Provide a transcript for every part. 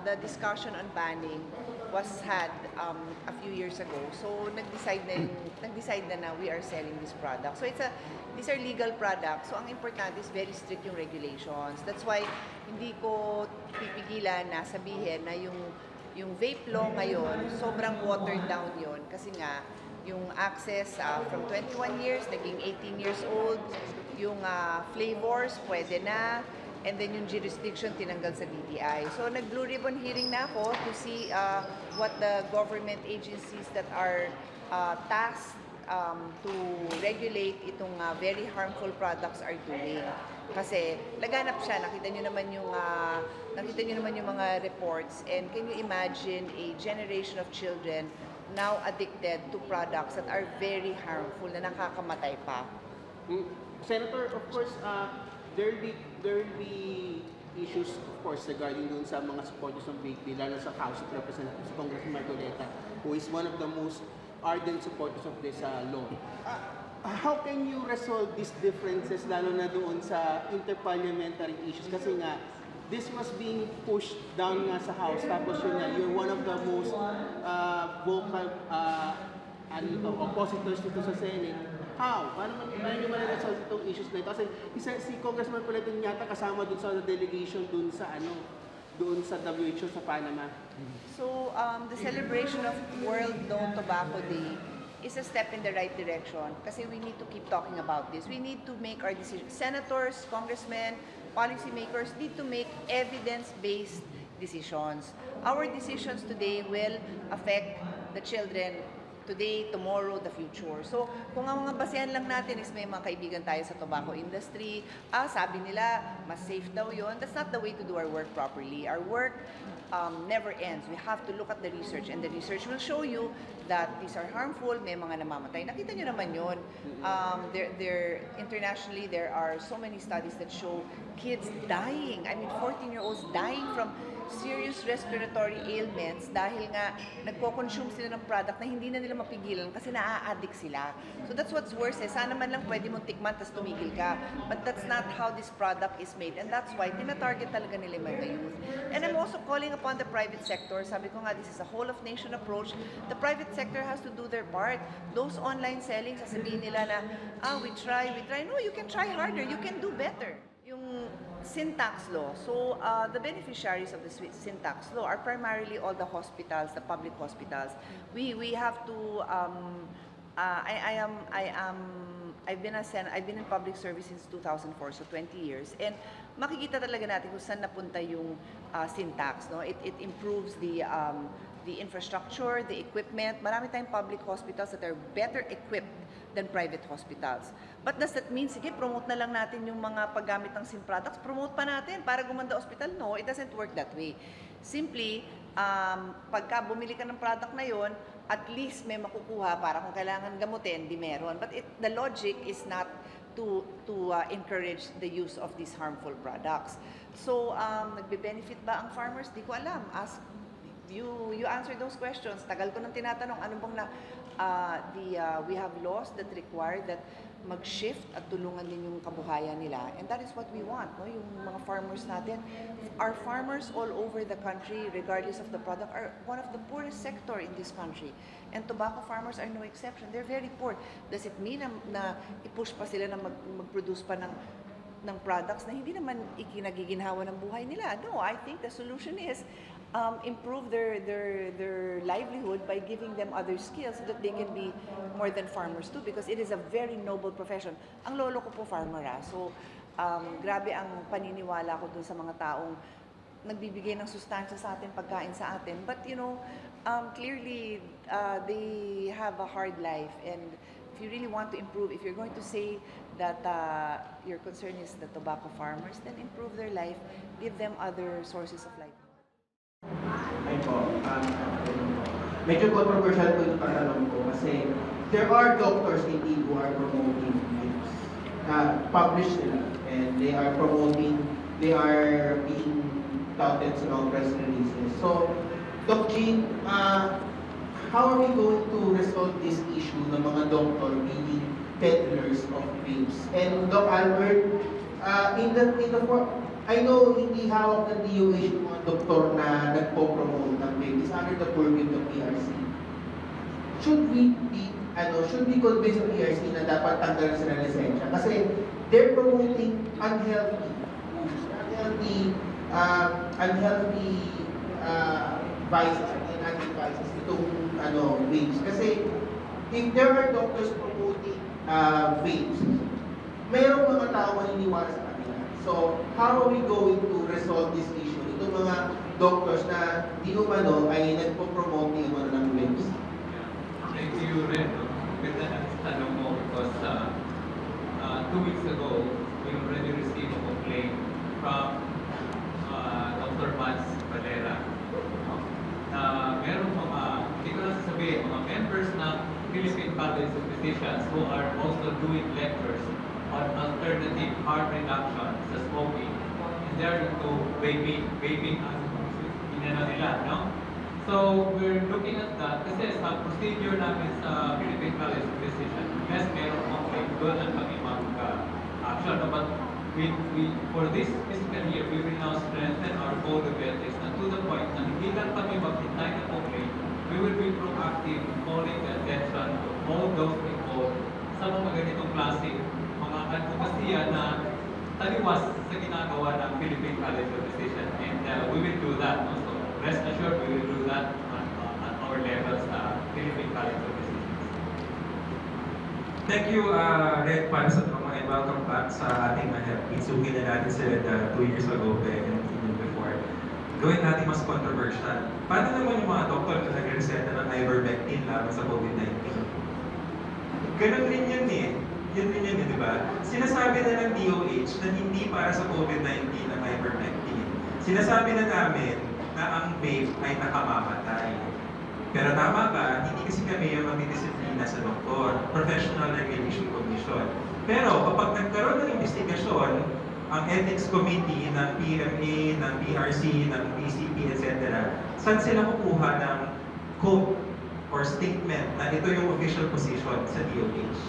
the discussion on banning was had a few years ago. So nag-decide na we are selling this product. So these are legal products. So ang importante is very strict yung regulations. That's why hindi ko pipigilan na sabihin na yung vape law ngayon, sobrang watered down yun. Kasi nga, yung access from 21 years, naging 18 years old, yung flavors, pwede na, and then yung jurisdiction tinanggal sa DTI. So nag-blue ribbon hearing na ako to see what the government agencies that are tasked to regulate itong very harmful products are doing. Kasi laganap siya, nakita niyo naman yung mga reports, and can you imagine a generation of children now addicted to products that are very harmful na nakakamatay pa? Senator, of course, there will be issues, of course, regarding dun sa mga supporters ng vape bill, lalo sa House of Representatives, Congressman Marcoleta, who is one of the most ardent supporters of this law. How can you resolve these differences, lalo na doon sa interparliamentary issues? Kasi nga, this was being pushed down nga sa House, tapos yun nga, you're one of the most vocal oppositors dito sa Senate. How? Paano nyo ma-resolve itong issues na ito? Kasi si Congressman Marcoleta yata kasama dun sa delegation dun sa WHO sa Panama. So, the celebration of World No Tobacco Day is a step in the right direction kasi we need to keep talking about this. We need to make our decisions. Senators, congressmen, policymakers need to make evidence-based decisions. Our decisions today will affect the children today, tomorrow, the future. So, kung ang mga basehan lang natin is may mga kaibigan tayo sa tobacco industry, sabi nila, mas safe daw yun. That's not the way to do our work properly. Our work never ends. We have to look at the research, and the research will show you that these are harmful, may mga namamatay. Nakita nyo naman yun. Internationally, there are so many studies that show kids dying. I mean, 14-year-olds dying from serious respiratory ailments dahil nga nagko-consume sila ng product na hindi na nila mapigilan kasi naa-addict sila. So that's what's worse eh. Sana man lang pwede mong tikman tas tumigil ka. But that's not how this product is made, and that's why tina-target talaga nila yung mga youth. And I'm also calling upon the private sector. Sabi ko nga, this is a whole of nation approach. The private sector has to do their part. Those online selling, sasabihin nila na, we try. No, you can try harder. You can do better. Yung sin tax law. So the beneficiaries of the sin tax law are primarily all the hospitals, the public hospitals. We have to. I've been in public service since 2004, so 20 years, and makikita talaga natin kung saan napunta yung sin tax. No, it improves the infrastructure, the equipment. Marami tayong public hospitals that are better equipped than private hospitals. But does that mean, sige, promote na lang natin yung mga paggamit ng SIM products, promote pa natin para gumanda hospital? No, it doesn't work that way. Simply, pagka bumili ka ng product na yon, at least may makukuha para kung kailangan gamutin, di meron. But the logic is not to encourage the use of these harmful products. So, nagbe-benefit ba ang farmers? Di ko alam. Ask you answer those questions. Tagal ko nang tinatanong, ano bang we have laws that require that mag-shift at tulungan din yung kabuhayan nila. And that is what we want, no? Yung mga farmers natin. Our farmers all over the country, regardless of the product, are one of the poorest sector in this country. And tobacco farmers are no exception. They're very poor. Does it mean na i-push pa sila na mag-produce pa ng products na hindi naman ikinagiginhawa ng buhay nila? No, I think the solution is improve their livelihood by giving them other skills so that they can be more than farmers too, because it is a very noble profession. Ang lolo ko po farmer so grabe ang paniniwala ko dun sa mga taong nagbibigay ng sustansya sa atin, pagkain sa atin. But clearly they have a hard life, and if you really want to improve, if you're going to say that your concern is the tobacco farmers, then improve their life, give them other sources of life. Ay po, medyo controversial po yung patanong ko kasi there are doctors indeed who are promoting vapes. Published sila, and they are being touted sa mga press releases. So, Doc Jean, how are we going to resolve this issue ng mga doctor being peddlers of vapes? And Doc Albert, I know hindi hawak ng DOH yung mga doktor na should we convince yung PRC na dapat tanggalan sila ng lisensya? Kasi they're promoting unhealthy vices and anti-vices itong vapes. Kasi if there are doctors promoting vapes, mayroong mga tao maniniwala sa kanila. So, how are we going to resolve this issue? Itong mga doctors na di umano ay nagpo-promote ng vapes. Thank you, Ren. Ganda ng tanong mo because 2 weeks ago, we already received a complaint from Dr. Mads Valera na merong mga, hindi ko lang sasabihin, mga members ng Philippine College of Physicians who are also doing lectures on alternative harm reduction sa smoking. And they're into vaping as nila, no? So, we're looking at that kasi sa procedure namin sa Philippine College of Physicians, yes, meron complaint, doon lang kami mag-action. But for this fiscal year, we will now strengthen our code of ethics na to the point na hindi lang kami maghintay na complaint, we will be proactive in calling the attention of all those involved sa mga ganitong klase, mga advokasya na taliwas sa ginagawa ng Philippine College of Physicians. And we will do that. No? So rest assured, we will do that at our levels sa Philippine College of Physicians. Thank you, Red, para sa trauma and welcome back sa ating Mitsuki na natin sa Red 2 years ago and even before. Gawin natin mas controversial. Paano naman yung mga doktor na nag-reseta ng ivermectin laban sa COVID-19? Ganun rin yun eh. Yun rin yun, di ba? Sinasabi na ng DOH na hindi para sa COVID-19 ang ivermectin. Sinasabi na namin na ang vape ay nakamamatay. Pero tama ba, hindi kasi kami yung magdidisiplina sa doktor, Professional Regulation Commission. Pero kapag nagkaroon ng investigasyon, ang Ethics Committee ng PMA, ng PRC, ng PCP, etc., saan sila kukuha ng code or statement na ito yung official position sa DOH?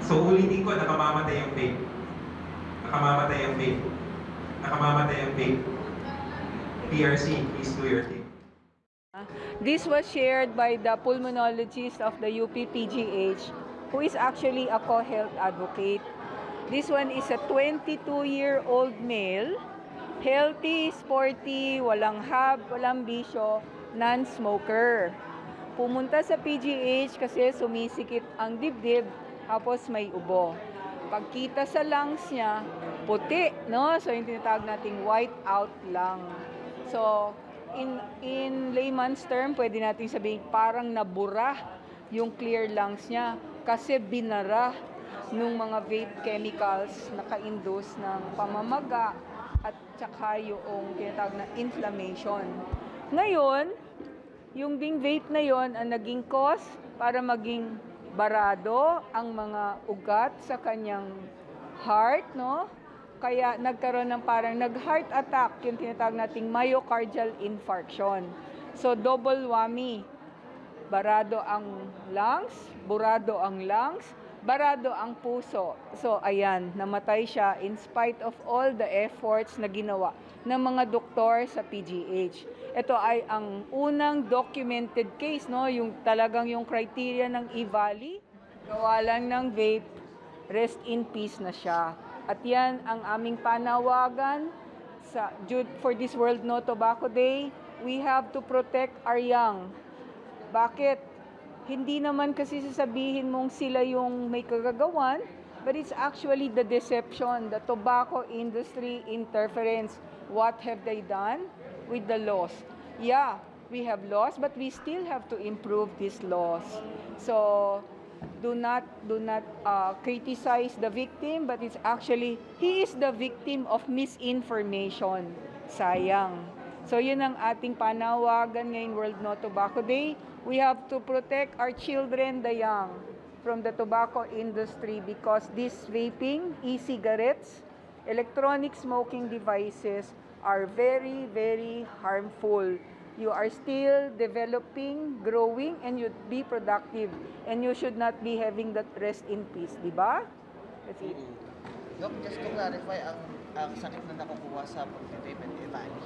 So ulitin ko, nakamamatay yung vape. Nakamamatay yung vape. Nakamamatay yung vape. PRC, please do your thing. This was shared by the pulmonologist of the UP-PGH, who is actually a co-health advocate. This one is a 22-year-old male, healthy, sporty, walang hab, walang bisyo, non-smoker. Pumunta sa PGH kasi sumisikip ang dibdib, tapos may ubo. Pagkita sa lungs niya, puti, no? So yung tinatawag nating white out lung. So, in layman's term, pwede natin sabihin parang nabura yung clear lungs niya kasi binara nung mga vape chemicals na ka-induce ng pamamaga at saka yung tinatawag na inflammation. Ngayon, yung ding vape na yon ang naging cause para maging barado ang mga ugat sa kanyang heart, no? Kaya nagkaroon ng parang nag-heart attack, yung tinatawag nating myocardial infarction. So double whammy. Barado ang lungs, burado ang lungs, barado ang puso. So ayan, namatay siya in spite of all the efforts na ginawa ng mga doktor sa PGH. Ito ay ang unang documented case, no? Yung talagang yung criteria ng EVALI, gawa lang ng vape, rest in peace na siya. At yan ang aming panawagan for this World No Tobacco Day. We have to protect our young. Bakit? Hindi naman kasi sasabihin mong sila yung may kagagawan, but it's actually the deception, the tobacco industry interference. What have they done with the laws? Yeah, we have laws, but we still have to improve these laws. So, do not criticize the victim, but it's actually, he is the victim of misinformation. Sayang. So yun ang ating panawagan ngayong World No Tobacco Day. We have to protect our children, the young, from the tobacco industry because these vaping, e-cigarettes, electronic smoking devices are very, very harmful. You are still developing, growing, and you'd be productive. And you should not be having that rest in peace, di ba? That's it. Doc, just to clarify, ang sakit na nakukuha sa pag-vape and EVALI.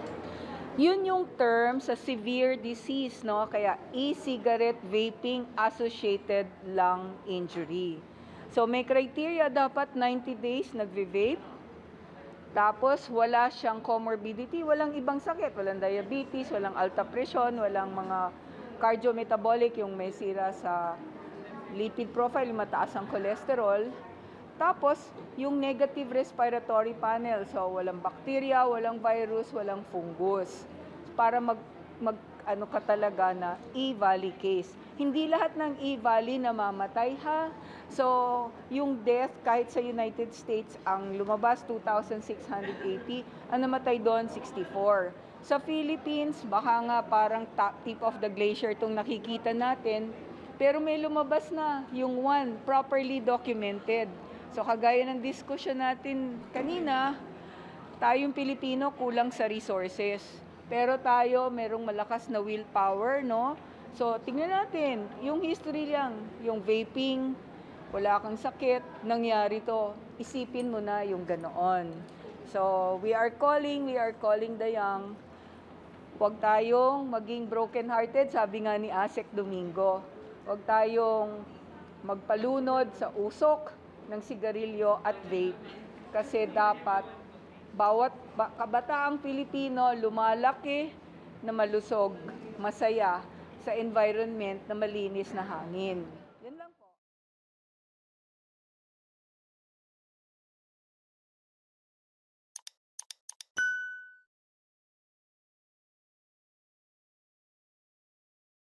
Yun yung term sa severe disease, no? Kaya e-cigarette vaping associated lung injury. So may criteria, dapat 90 days nagve-vape. Tapos wala siyang comorbidity, walang ibang sakit, walang diabetes, walang alta presyon, walang mga cardiometabolic, yung may sira sa lipid profile, mataas ang cholesterol. Tapos, yung negative respiratory panel. So, walang bacteria, walang virus, walang fungus. Para ano ka talaga na E-Valley case. Hindi lahat ng E-Valley namamatay, ha? So, yung death kahit sa United States, ang lumabas 2,680, ang namatay doon 64. Sa Philippines, baka nga parang tip of the glacier itong nakikita natin, pero may lumabas na yung one, properly documented. So kagaya ng diskusyon natin kanina, tayong Pilipino kulang sa resources. Pero tayo merong malakas na willpower, no? So tingnan natin, yung history lang, yung vaping, wala kang sakit, nangyari to. Isipin mo na yung ganoon. So we are calling the young. Huwag tayong maging broken-hearted, sabi nga ni Asek Domingo. Huwag tayong magpalunod sa usok ng sigarilyo at vape. Kasi dapat bawat kabataang Pilipino lumalaki na malusog, masaya sa environment na malinis na hangin.